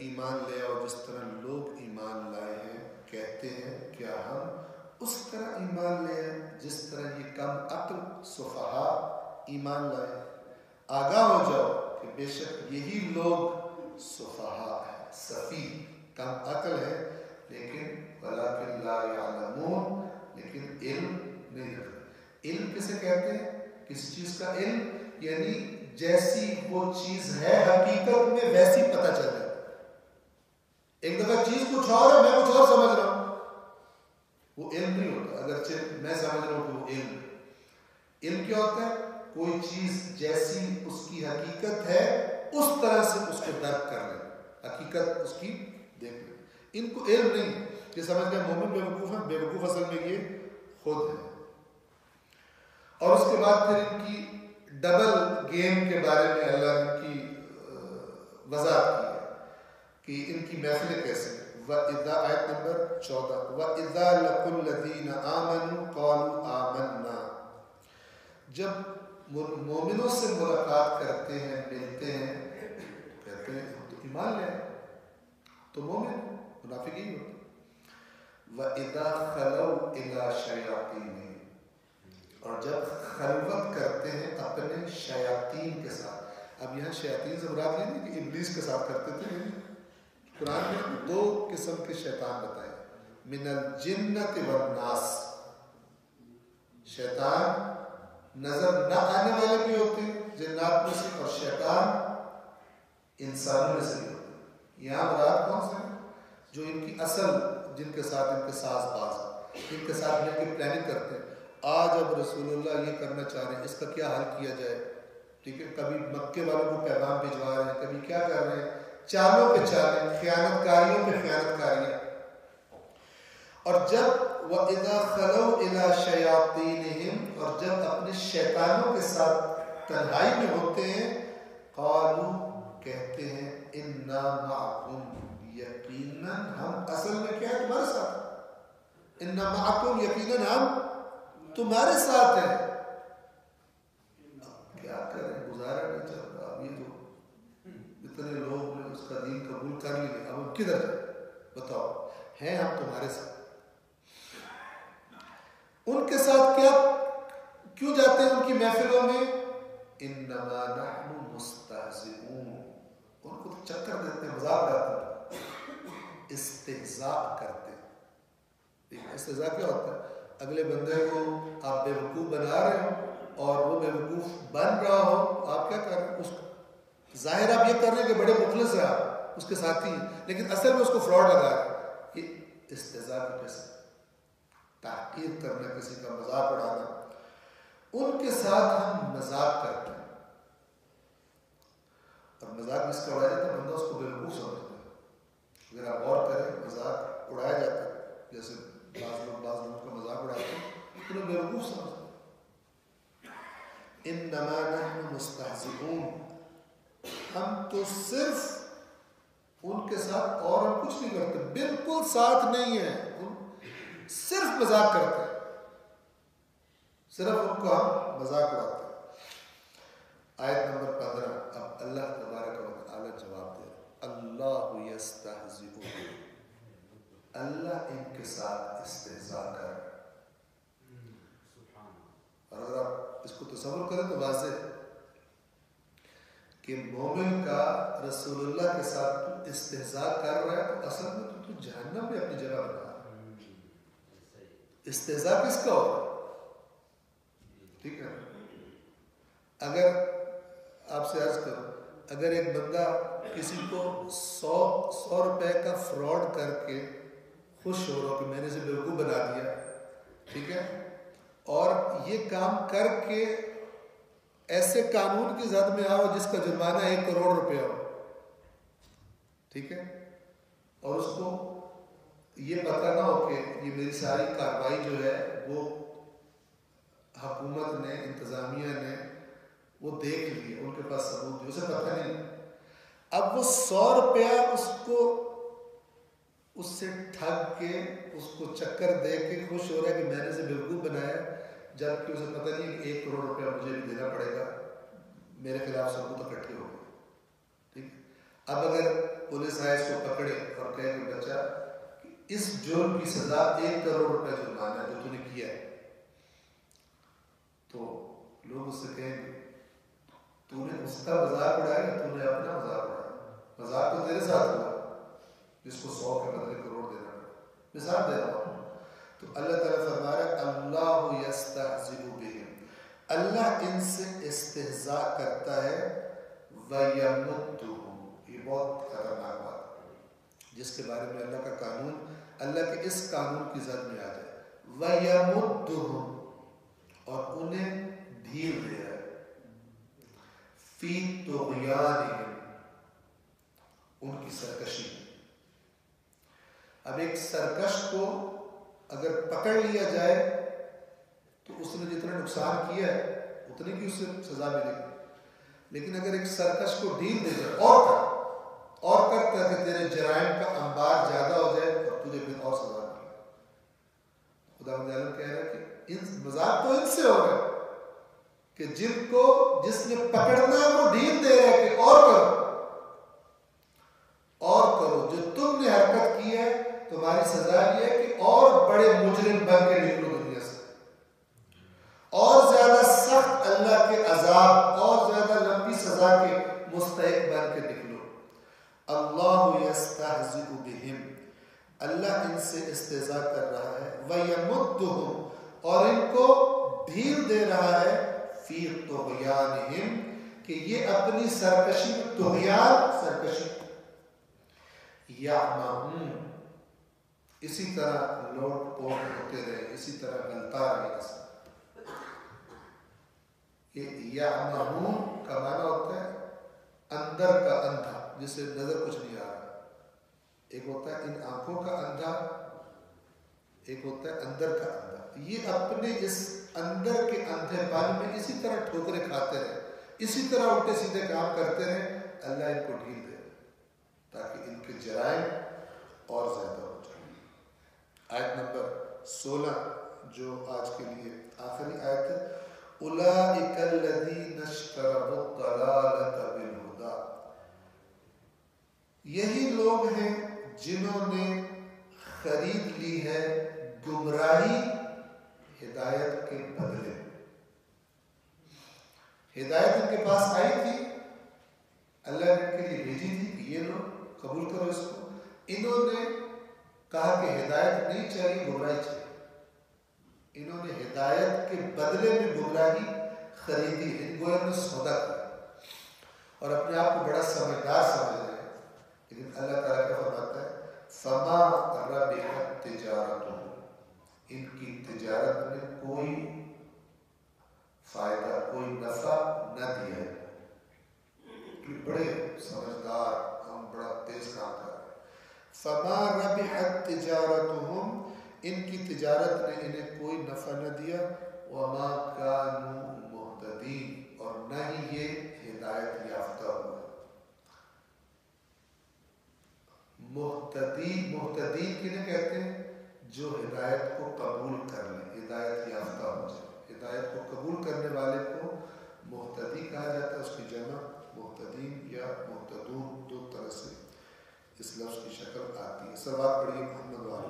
ایمان لے آؤ جس طرح لوگ ایمان لائے ہیں، کہتے ہیں کیا ہم اس طرح ایمان لے آئے جس طرح یہ کم عقل سفہا ایمان لائے؟ آگاہ ہو جاؤ کہ بے شک یہی لوگ سفہا ہے، سفیہ، کم عقل ہے، لیکن ولکن لا یعلمون، لیکن علم نہیں رکھتے۔ علم کسے کہتے ہیں؟ کس چیز کا علم؟ یعنی جیسی وہ چیز ہے حقیقت میں ویسی پتہ چل جائے۔ ایک دفعہ چیز کچھ اور ہے، میں کچھ اور سمجھ رہا ہوں، وہ علم نہیں ہوتا، اگرچہ میں سمجھ رہا ہوں کہ وہ علم ہے۔ علم کیا ہوتا ہے؟ کوئی چیز جیسی اس کی حقیقت ہے اس طرح سے اس کو درک کر لیں، حقیقت اس کی دیکھ لیں۔ ان کو علم نہیں، یہ سمجھ گئے مومن بے وقوف ہیں، بے وقوف اصل میں یہ خود ہے۔ اور اس کے بعد پھر ان کی ڈبل گیم کے بارے میں اللہ نے کی وضاحت کی ہے کہ ان کی محفلیں کیسے ہیں۔ وَإِذَا آیت نمبر 14 وَإِذَا لَقُوا الَّذِينَ آمَنُوا قَالُوا آمَنَّا، جب مومنوں سے ملاقات کرتے ہیں، ملتے ہیں، کہتے ہیں ہم تو ایمان لے آئے، تو مومن منافق ہی ہوتے۔ وَإِذَا خَلَوْا إِلَىٰ شَيَاطِینِهِمْ، اور جب خلوت کرتے ہیں اپنے شیاطین کے ساتھ۔ اب یہاں شیاطین سے مراد یہ نہیں کہ ابلیس کے ساتھ کرتے تھے، قرآن میں 2 قسم کے شیطان بتائے، من الجنت والناس۔ شیطان نظر نہ آنے والے بھی ہوتے ہیں جنات میں سے، اور شیطان انسانوں میں سے بھی ہوتے ہیں۔ یہاں مراد کون سے ہیں؟ جو ان کی اصل، جن کے ساتھ ان کے ساز باز ہیں، جن کے ساتھ مل کے پلاننگ کرتے ہیں۔ آج اب رسول اللہ یہ کرنا چاہ رہے ہیں، اس کا کیا حل کیا جائے، ٹھیک ہے، کبھی مکے والوں کو پیغام بھجوا رہے ہیں، کبھی کیا کر رہے ہیں، چالوں پہ چالیں، خیانت کاریوں پہ خیانت کاریاں۔ اور جب وَإِذَا خَلَوْا إِلَىٰ شَيَاطِینِهِمْ، اور جب اپنے شیطانوں کے ساتھ تنہائی میں ہوتے ہیں، قَالُوا، کہتے ہیں، إِنَّا مَعَكُمْ، یقیناً ہم اصل میں کیا ہے تمہارے ساتھ، إِنَّا مَعَكُمْ، یقیناً ہم تمہارے ساتھ ہیں۔ اب کیا کریں، گزارا نہیں چلتا، اب یہ تو اتنے لوگ نے اس کا دین قبول کر لیا، اب ہم کدھر جائیں، بتاؤ، ہیں ہم تمہارے ساتھ۔ ان کے ساتھ کیا کیوں جاتے ہیں ان کی محفلوں میں؟ انما نحن مستہزئون، ان کو تو چکر دیتے ہیں، مذاق اڑاتے ہیں، استہزاء کرتے ہیں۔ استہزاء کیا ہوتا ہے؟ اگلے بندے کو آپ بے وقوف بنا رہے ہو اور وہ بے وقوف بن رہا ہو، آپ کیا کر رہے ہیں؟ اس کو ظاہر آپ یہ کر رہے ہیں کہ بڑے مخلص ہیں آپ اس کے ساتھی ہیں، لیکن اصل میں اس کو فراڈ لگا رہے ہیں۔ یہ استہزاء کی قسم، تحقیر کرنا، کسی کا مذاق اڑانا۔ ان کے ساتھ ہم مذاق کرتے ہیں، اور مذاق جس کا اڑایا جاتا ہے بندہ اس کو بے وقوف سمجھتا ہے۔ اگر آپ غور کریں، مذاق اڑایا جاتا ہے، جیسے بعض لوگوں کا مذاق اڑاتے ہیں، انہیں بے وقوف سمجھتے ہیں۔ انما نحن مستہزئون، ہم تو صرف ان کے ساتھ، اور ہم کچھ نہیں کرتے، بالکل ساتھ نہیں ہیں، صرف مذاق کرتے ہیں، صرف ان کو ہم مذاق اڑاتے ہیں۔ آیت نمبر 15، اب اللہ تبارک و تعالی جواب دے رہا، اللہ یستہزئ بہم، اللہ ان کے ساتھ استہزاء کر رہا ہے۔ اور اگر آپ اس کو تصور کریں تو واضح ہے کہ مومن کا رسول اللہ کے ساتھ استہزاء کر رہا ہے، تو اصل میں تو جہنم میں اپنی جگہ بنا رہا ہے۔ استہزاء کس کا ہوگا؟ ٹھیک ہے، اگر آپ سے عرض کروں، اگر ایک بندہ کسی کو 100 روپے کا فراڈ کر کے خوش ہو رہا کہ میں نے اسے بیوقوف بنا دیا، ٹھیک ہے، اور یہ کام کر کے ایسے قانون کی زد میں آؤ جس کا جرمانہ 1 کروڑ روپے ہو، ٹھیک ہے، اور اس کو یہ پتہ نہ ہو کہ یہ میری ساری کارروائی جو ہے وہ حکومت نے، انتظامیہ نے وہ دیکھ لی، ان کے پاس ثبوت ہے، اسے پتہ نہیں، اب وہ 100 روپیہ اس کو اس سے ٹھگ کے، اس کو چکر دے کے خوش ہو رہا ہے کہ میں نے اسے بیوقوف بنایا، جبکہ اسے پتہ نہیں کہ 1 کروڑ روپیہ مجھے بھی دینا پڑے گا، میرے خلاف ثبوت اکٹھے ہو گئے، ٹھیک۔ اب اگر پولیس آئے اس کو اس جرم کی سزا 1 کروڑ روپے جرمانہ ہے جو تو نے کیا ہے. تو لوگ اس سے کہیں گے تو نے اس کا مذاق اڑایا یا تو نے اپنا مذاق اڑایا؟ مذاق تو تیرے ساتھ ہوا جس کو 100 کے بدلے کروڑ دینا پڑا. مثال دے رہا ہوں. تو اللہ تعالیٰ فرما رہا ہے اللہ یستہزئ بہم، اللہ ان سے استہزاء کرتا ہے. وَيَمُدُّهُمْ، یہ بہت خطرناک بات ہے جس کے بارے میں اللہ کا قانون، اللہ کے اس قانون کی زد میں آ جائے. وَيَمُدُّهُمْ، اور انہیں ڈھیل دے رہا ہے. فِي طُغْيَانِهِمْ، ان کی سرکشی. اب ایک سرکش کو اگر پکڑ لیا جائے تو اس نے جتنا نقصان کیا ہے اتنی کی اسے سزا ملے گی. لیکن اگر ایک سرکش کو ڈھیل دے جائے اور کرتا کہ تیرے جرائم کا انبار زیادہ ہو جائے اور تجھے پھر اور سزا ملے. خدا عالم کہہ رہا ہے کہ مذاق تو ان سے ہو رہا ہے کہ جس نے پکڑنا ہے وہ ڈھیل دے رہا ہے کہ اور کرو جو تم نے حرکت کی ہے. تمہاری سزا یہ ہے کہ اور بڑے مجرم بن کے نکلو دنیا سے، اور زیادہ سخت اللہ کے عذاب اور زیادہ لمبی سزا کے مستحق بن کے نکلو. اللہ یستہزئ بہم، اللہ ان سے استہزاء کر رہا ہے. وَيَمُدُّهُمْ، اور ان کو ڈھیل دے رہا ہے. فِي طُغْيَانِهِمْ، کہ یہ اپنی سرکشی میں، طغیان سرکشی. یعمہون، اسی طرح لوٹ پوٹ ہوتے رہے، اسی طرح غلطا رہے. یہ یعمہون کا معنی ہوتا ہے اندر کا اندھا جسے نظر کچھ نہیں آ رہا. ایک ہوتا ہے ان آنکھوں کا اندھا، ایک ہوتا ہے اندر کا اندھا. یہ اپنے اس اندر کے اندھے پن میں اسی طرح ٹھوکریں کھاتے رہے، اسی طرح الٹے سیدھے کام کرتے رہے. اللہ ان کو ڈھیل دے تاکہ ان کے جرائم اور زیادہ ہو جائیں. آیت نمبر 16 جو آج کے لیے آخری آیت ہے. اولئک الذین اشتروا الضلالۃ بالہدی، یہی لوگ ہیں جنہوں نے خرید لی ہے گمراہی ہدایت کے بدلے. ہدایت ان کے پاس آئی تھی، اللہ نے ان کے لیے بھیجی تھی کہ یہ لو قبول کرو اس کو. انہوں نے کہا کہ ہدایت نہیں چاہیے، گمراہی چاہیے. انہوں نے ہدایت کے بدلے میں گمراہی خریدی. ان کو انہوں نے سودا کیا اور اپنے آپ کو بڑا سمجھدار سمجھ رہے ہیں. لیکن اللہ تعالیٰ کا فرماتا ہے فما ربحت تجارتہم، ان کی تجارت میں کوئی فائدہ، کوئی نفع نہ دیا ہے. بڑے سمجھدار، ہم بڑا تیز کام کر رہے ہیں. فما ربحت تجارتہم، ان کی تجارت نے انہیں کوئی نفع نہ دیا. وما کانوا مہتدین، اور نہ ہی یہ ہدایت یافتہ ہوئے. محتدین کنہیں کہتے ہیں؟ جو ہدایت کو قبول کر لیں، ہدایت یافتہ ہو جائے. ہدایت کو قبول کرنے والے کو محتدی کہا جاتا ہے. اس کی جمع محتدین یا محتدون، دو طرح سے اس لفظ کی شکل آتی ہے. سب آپ پڑھیے محمد والے.